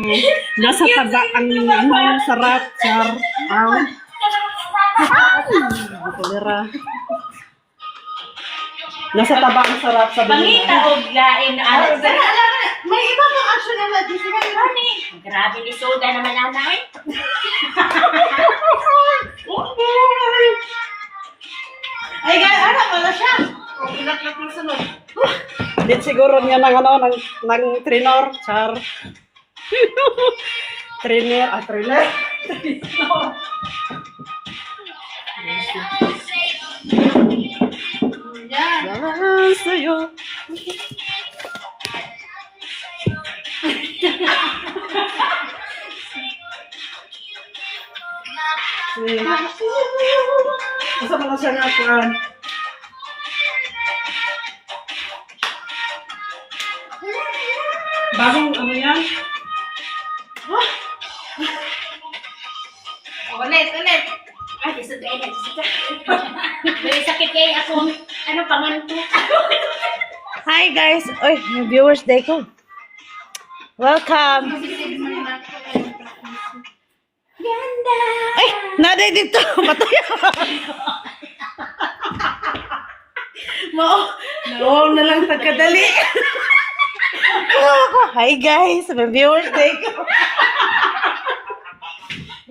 Nasa taba ang sarap, char. Kulera. Nasa taba ang sarap sa Pangita o lain na alat. May iba pang action na natin. Grabe ni soda naman nanay. Ay, anak, wala siya. Ilak-lak ng sunod. Din siguro niya ng trainer, char. Trainer. Yan. Dahan sa'yo. Masa mga siya nga kuhan. Bagong ano yan? Ulit. Ay, isod ay nagsisita. May sakit kayo ako. Ano panganto? Hi guys. Oy, may viewers day ko. Welcome. Ganda! Ay, naday dito. Mataya. Mao na lang pagkadali. Hi guys, may viewers day ko.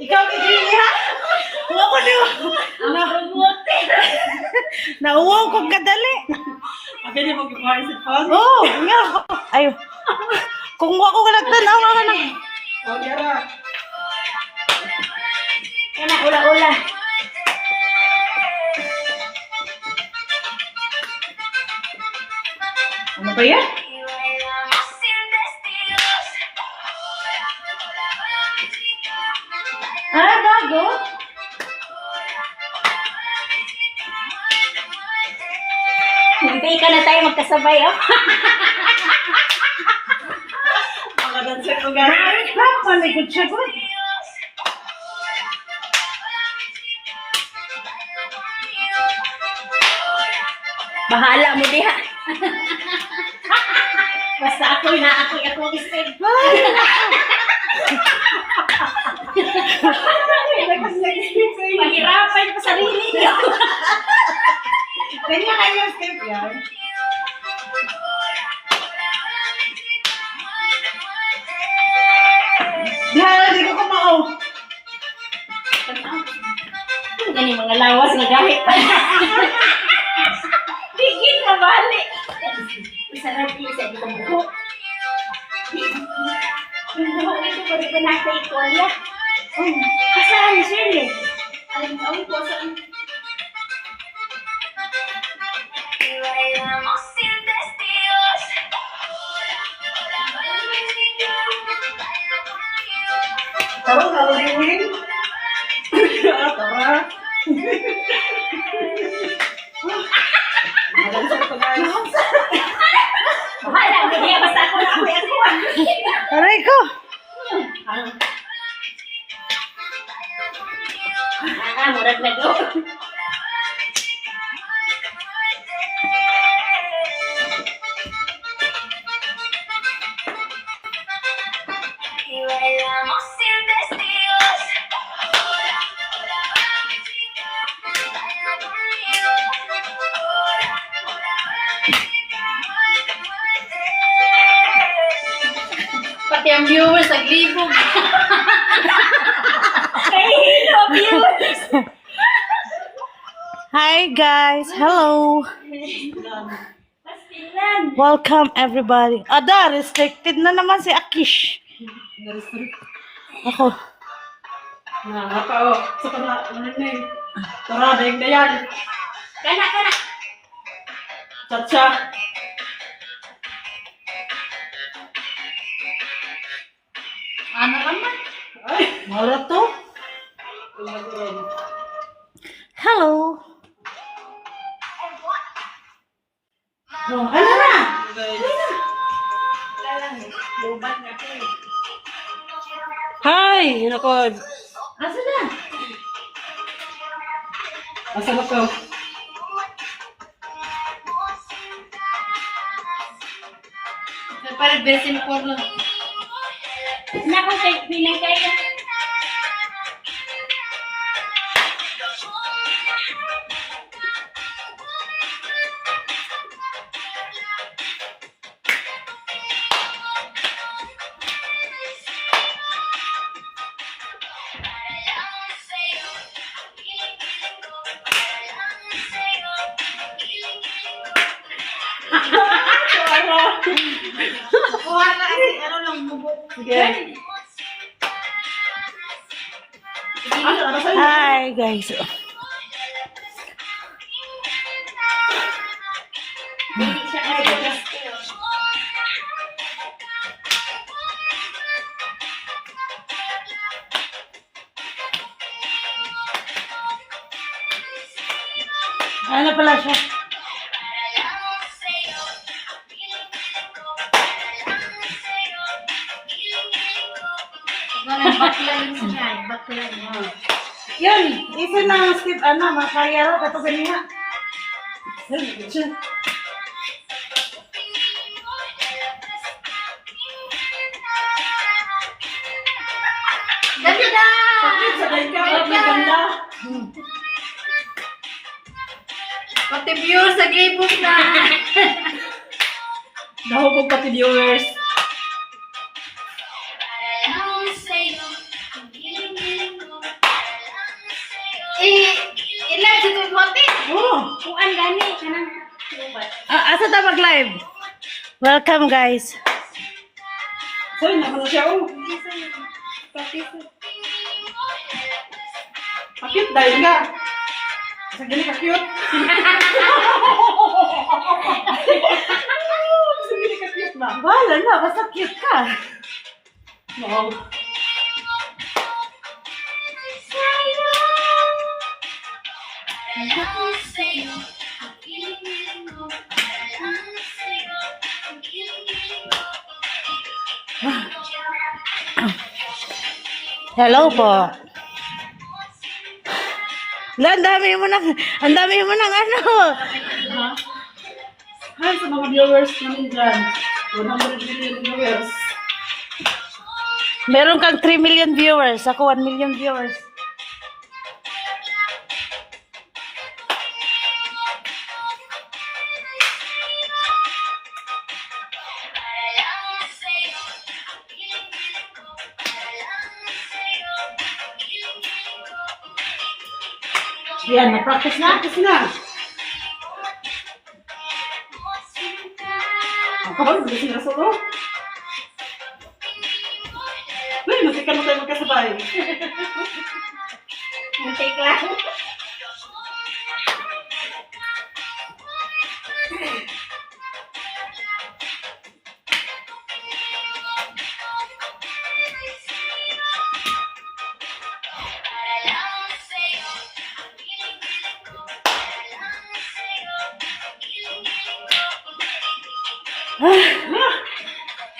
Ikaw ni Jimmy ha? Huwag ko niyo. Nauwaw ko kadali. Pwede mo kipain sa phone? Oh, nga. Ay, kung wako ka nagtanawa ka na. O, Yara. Kaya ula-ula. Ano ba yan? Ah, bago? Hintay ka na tayo magkasabay, oh. Mga dancer ko gano'n. Ay, malikot siya ko. Bahala mo diha. Basta ako'y ako isip. Mahirapan pa sarili niyo. Kanya step yan. Dihala, di ko kumao. Gani mga lawas na gahit pa. Digit na balik. Masarap yung sa itong buhok. Yung buhok ito, pwede ba nasa Italia? Kasaan, Shirley? Alam ko saan. Tarong nalulingin. Tara. Mga dancer ko gano'n. Bahala mo diha, basta ako. Aray ko. Murag na do. Pati ang viewers, naglibog. Hello, viewers! Hi guys, hello. Pastilan! Welcome everybody. Ada, restricted na naman si Akish. Ako. Apa o? Sa pala, ano na yun? Tara, daig na yan. Kana! Chacha. Ano naman? Ay, Mara to? tumagurong. Hello. Oh, ano na? Guys. Lubat na to. Hi! Nako, Asa na? asa na to? Para besin ko na. Naku, pinagkaya. Kuha na ano lang bubok. Sige. Ano sa'yo? Hi guys. Hindi siya kasi. Ano pala siya? Backline siya. Backline. Yun, isa na Steve, ano, makaya ro, kato ganyan. Siya. Ganda! Sabay ka, maganda. Pati viewers sa gaybook na. Nahubog pati viewers. Ilan sa tuwing hotel? Oh, Kung ang gani, kanang asa ta mag-live? Welcome guys. Hoy, naman na siya. Oh, cute dahil ka. Sa gani ka cute. Sa gani ka cute na. Wala na, basta cute ka. Wow. Hello po. Ang dami mo ng ano. Hi sa mga viewers namin dyan. 100 million viewers. Meron kang 3 million viewers. Ako 1 million viewers. Yan, na-practice na. Practice na. Ang kapal, bilis na solo. Uy, masika na tayo magkasabay. muntik lang.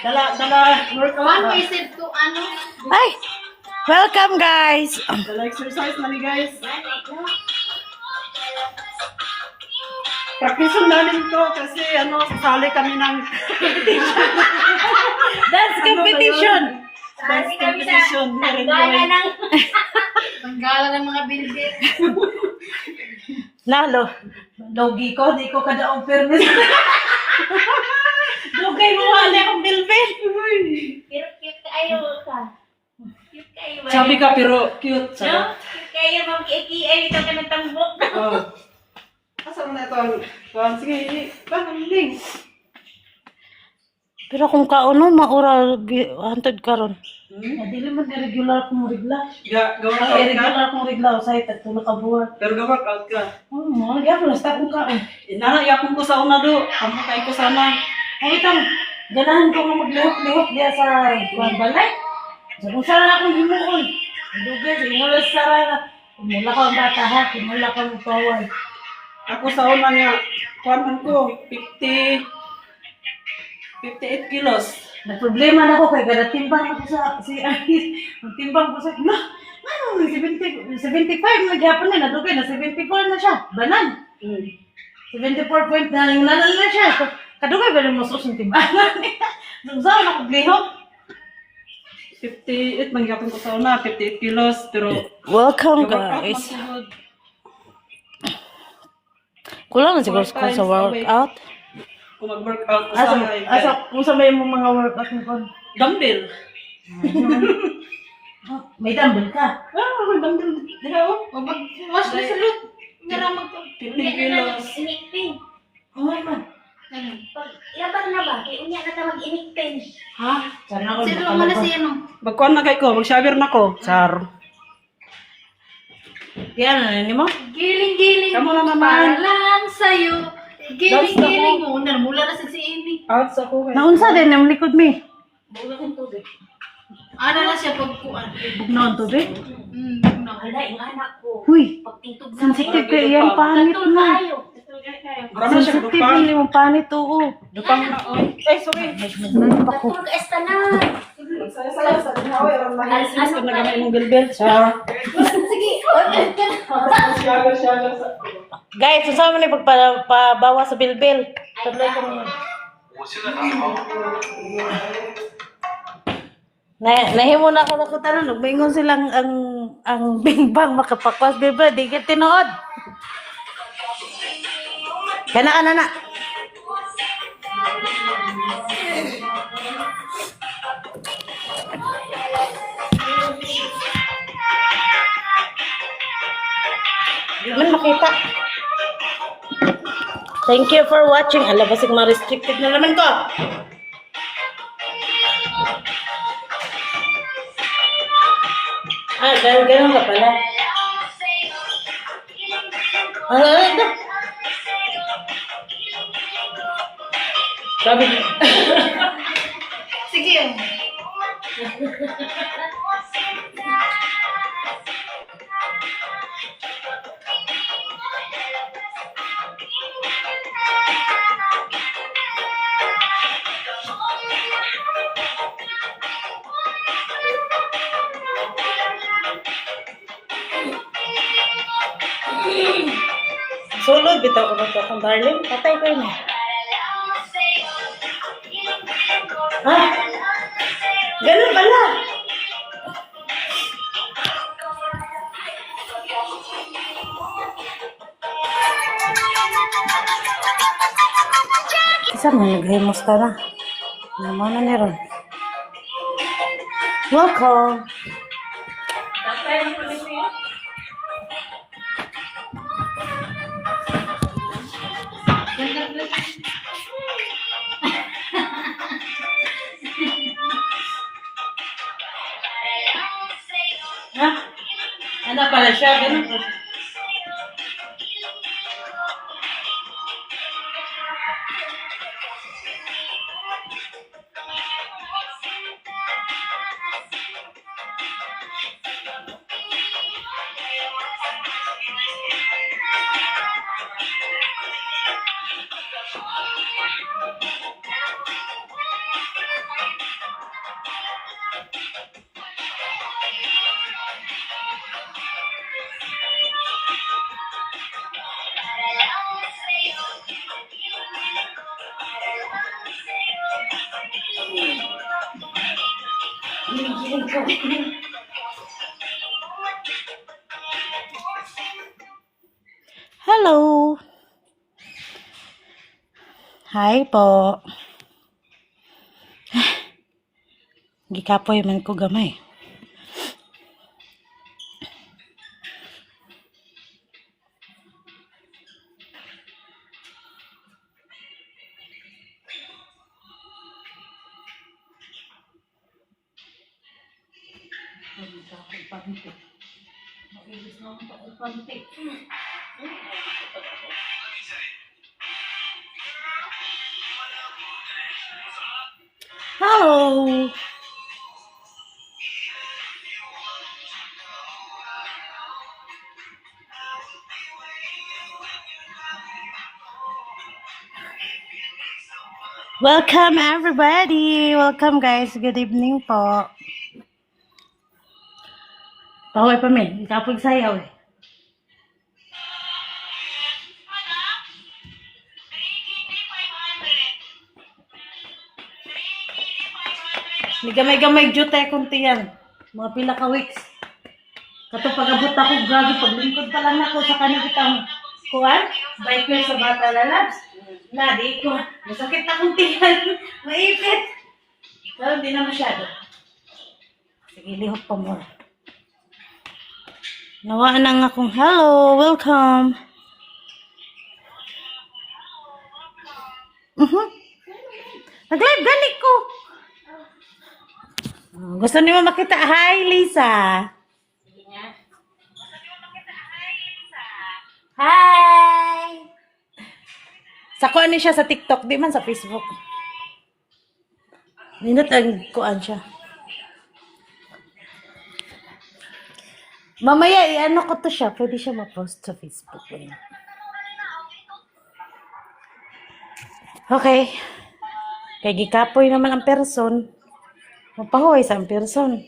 Dala workout. One visit to ano? Ay! Welcome guys! Dala exercise na ni guys. Practice namin to kasi sasali kami ng Dance competition! Sali kami sa competition. tanggala ng tanggala ng mga building. Lalo, logi ko, di ko kadaong permis. Lugay mo wala akong bilbil. Pero cute kayo ka. Cute kayo ba? Sabi ka pero cute. No? Cute kayo ma'am kikiay ito ka ng tambok. Oh. Asa mo na ito? Sige, link. Pero kung kauno, maura hantod karon. Dili man na regular kong regla. Gawa Ay, ka. regular kong regla, usay tatlo na kabuhat. Pero ga-workout ka. Oo, nagyapon na start kong kaon. Inanayapon ko sa una do. Amo kay ko sana. Ay, itang, ganahan ko nga maglihok-lihok diya sa kuwan balay. So, kung saan akong himuon, dugay, simula sa sarara. Kumula ko ang bata ha, kumula ko ang pawal. Ako sa una nga, kuwan ko, 58 kilos. Nagproblema na ako kay kada timbang ako sa si Anis. Ang timbang ko sa ano 75 nagyapon na nadugay na 74 na siya. Banan. 74 point na yung lalan na siya. Kadugay ba mo sus yung timbangan? Nung saan ako glihok? 58 mangyapon ko sa una, 58 kilos, pero Welcome workout guys. masugod. Kulang na siguro 4 ko sa times a week. workout. Kung mag-workout ko Asa, sa asa, kung sa may mga workout mo kon. dumbbell. May dumbbell ka. Ah, dumbbell. Diha oh. O mag-wash na sa lut. Naramag ko. 50 kilos. Inikpin. Oh man. Pag laban na ba? Kaya unya na ta mag-inikpin. Ha? Sana ako Sino mo na siya no? Magkuhan na kay ko, mag-shower na ko. Char. Kaya na ni mo? Giling-giling. Kamu na naman. Para lang sa'yo. Giling-giling mo. Mula na sa si Amy. Out sa ko kay. Naunsa din ang likod mi. Bula kong tubig. Ano na siya pagkuan? Bugnaon to be. No. Hala, yung anak ko. Huy, Pagtintog na. sensitive ka iyang panit Katol na. kayo. Grama siya Sensitive dupang. ni mong panit oo. Dupang na oy. Eh, sorry. Katol ka estanan. Saya sa dinhawa ron mahis ko na gamay mong gilbel. Char. Sige. Shower sa. Guys, susama ni pagpabawa sa bilbil. Tuloy ko mo. Nahimo na ako na ko tanong, maingon silang ang bingbang makapakwas bebe, di ka tinuod. Kana na. Di man makita. Thank you for watching. Ala, basig ma-restricted na naman ko. Ah, ganun ka pala. Ano? Sabi Sige. sulod, bitaw ko na ito akong darling. Patay ko yun eh. Ha? Ganun pala. Isa mo naghimos ka na. Naman na niron. Welcome. Ha? Ano pala siya? Ganun pala siya. Hello. Hi po. Gikapoy man ko gamay. Hello. Welcome everybody. Welcome guys. Good evening po. Paway pa min. Kapag sayaw eh. May gamay-gamay juta kunti yan. Mga pila ka weeks. Kato pag-abot ako, grabe, paglingkod pa lang ako sa kanang kitang kuwan, biker sa bata lalabs. Di ko, masakit akong tiyan. Maipit. Pero hindi na masyado. Sige, lihok pa more. Nawaan na nga akong, hello, welcome. Nag-live gani ko. Gusto niyo makita? Hi, Lisa. Hi! Sa kuan ni siya sa TikTok, di man sa Facebook. Nindot ang kuan siya. Mamaya, i-ano ko to siya. Pwede siya ma-post sa Facebook. Okay. Kaya gikapoy naman ang person. Mapahuway sa ang person.